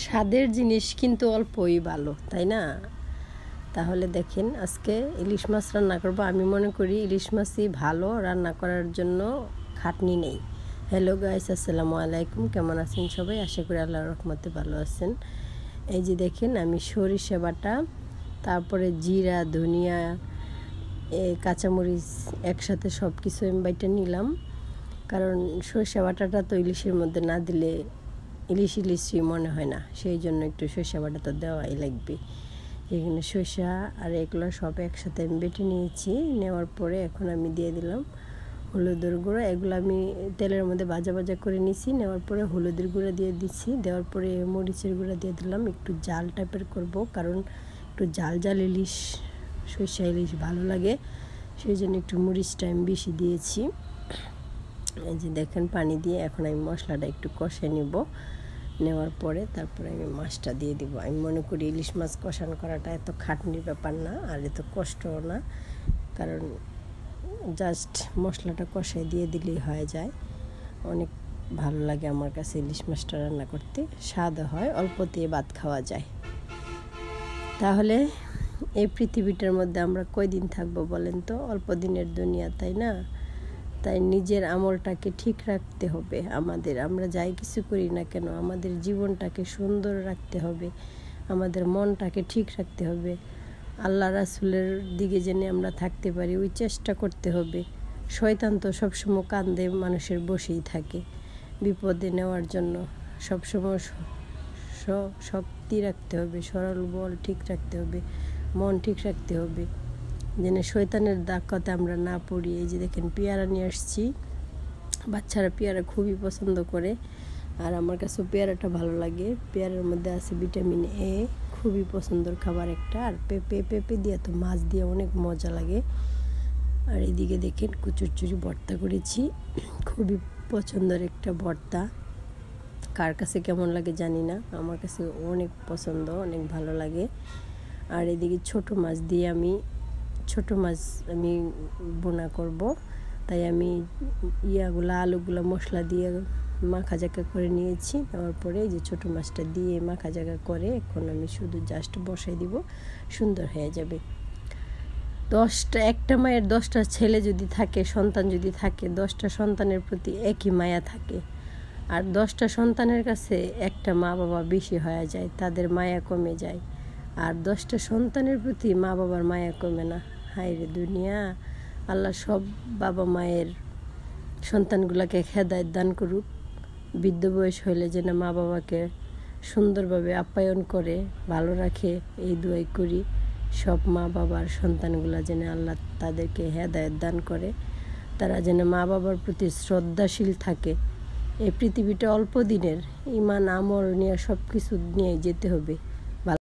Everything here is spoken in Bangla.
স্বাদের জিনিস কিন্তু অল্পই ভালো, তাই না? তাহলে দেখেন, আজকে ইলিশ মাছ রান্না করব। আমি মনে করি ইলিশ মাছই ভালো রান্না করার জন্য, খাটনি নেই। হ্যালো গাইস, আসসালামু আলাইকুম। কেমন আছেন সবাই? আশা করি আল্লাহর রহমতে ভালো আছেন। এই যে দেখেন, আমি সরিষা বাটা, তারপরে জিরা, ধনিয়া, কাঁচামরিচ একসাথে সব কিছু আমি বাইটা নিলাম। কারণ সরিষা বাটাটা তো ইলিশের মধ্যে না দিলে ইলিশই মনে হয় না, সেই জন্য একটু সরিষা বাটা তো দেওয়াই লাগবে। এখানে সরিষা আর এগুলো সব একসাথে আমি বেটে নিয়েছি। নেওয়ার পরে এখন আমি দিয়ে দিলাম হলুদের গুঁড়ো। এগুলো আমি তেলের মধ্যে ভাজা করে নিয়েছি। নেওয়ার পরে হলুদের গুঁড়ো দিয়ে দিচ্ছি। দেওয়ার পরে মরিচের গুঁড়ো দিয়ে দিলাম। একটু জাল টাইপের করব, কারণ একটু জাল ইলিশ, সরিষা ইলিশ ভালো লাগে, সেই জন্য একটু মরিচটা আমি বেশি দিয়েছি। এই যে দেখেন, পানি দিয়ে এখন আমি মশলাটা একটু কষে নিব। নেওয়ার পরে তারপরে আমি মাছটা দিয়ে দিব। আমি মনে করি ইলিশ মাছ কষানো করাটা এত খাটনির ব্যাপার না, আর এত কষ্টও না, কারণ জাস্ট মশলাটা কষাই দিয়ে দিলেই হয়ে যায়। অনেক ভালো লাগে আমার কাছে ইলিশ মাছটা রান্না করতে, স্বাদও হয়, অল্প দিয়ে ভাত খাওয়া যায়। তাহলে এই পৃথিবীটার মধ্যে আমরা কয়দিন থাকবো বলেন তো? অল্প দিনের দুনিয়া, তাই না? তাই নিজের আমলটাকে ঠিক রাখতে হবে আমাদের। আমরা যাই কিছু করি না কেন, আমাদের জীবনটাকে সুন্দর রাখতে হবে, আমাদের মনটাকে ঠিক রাখতে হবে, আল্লাহ রাসূলের দিকে যেন আমরা থাকতে পারি, ওই চেষ্টা করতে হবে। শয়তান তো সবসময় কান্দে মানুষের বসেই থাকে বিপদে নেওয়ার জন্য। সবসময় শক্তি রাখতে হবে, সরল বল ঠিক রাখতে হবে, মন ঠিক রাখতে হবে, যেন শয়তানের ডাকাতে আমরা না পড়ি। এই যে দেখেন, পেয়ারা নিয়ে আসছি। বাচ্চারা পেয়ারা খুবই পছন্দ করে, আর আমার কাছেও পেয়ারাটা ভালো লাগে। পেয়ারার মধ্যে আছে ভিটামিন এ, খুবই পছন্দের খাবার একটা। আর পেঁপে দিয়ে তো মাছ দিয়ে অনেক মজা লাগে। আর এদিকে দেখেন, কচুরচুরি ভর্তা করেছি, খুবই পছন্দের একটা ভর্তা। কার কাছে কেমন লাগে জানি না, আমার কাছে অনেক পছন্দ, অনেক ভালো লাগে। আর এদিকে ছোট মাছ দিয়ে আমি বোনা করব, তাই আমি আলুগুলো মশলা দিয়ে মাখা জাকা করে নিয়েছি। তারপরে এই যে ছোটো মাছটা দিয়ে মাখা জাকা করে এখন আমি শুধু জাস্ট বসাই দিব, সুন্দর হয়ে যাবে। একটা মায়ের 10টা ছেলে যদি থাকে, সন্তান যদি থাকে, 10টা সন্তানের প্রতি একই মায়া থাকে। আর 10টা সন্তানের কাছে একটা মা বাবা বেশি হয়ে যায়, তাদের মায়া কমে যায়। আর 10টা সন্তানের প্রতি মা বাবার মায়া কমে না। হায় রে দুনিয়া! আল্লাহ সব বাবা মায়ের সন্তানগুলোকে হেদায়েত দান করুক। বৃদ্ধ বয়স হইলে যেন মা বাবাকে সুন্দরভাবে আপ্যায়ন করে, ভালো রাখে, এই দোয়াই করি। সব মা বাবার সন্তানগুলো যেন আল্লাহ তাদেরকে হেদায়েত দান করে, তারা যেন মা বাবার প্রতি শ্রদ্ধাশীল থাকে। এই পৃথিবীটা অল্প দিনের, ঈমান আমল নিয়ে সব কিছু নিয়ে যেতে হবে।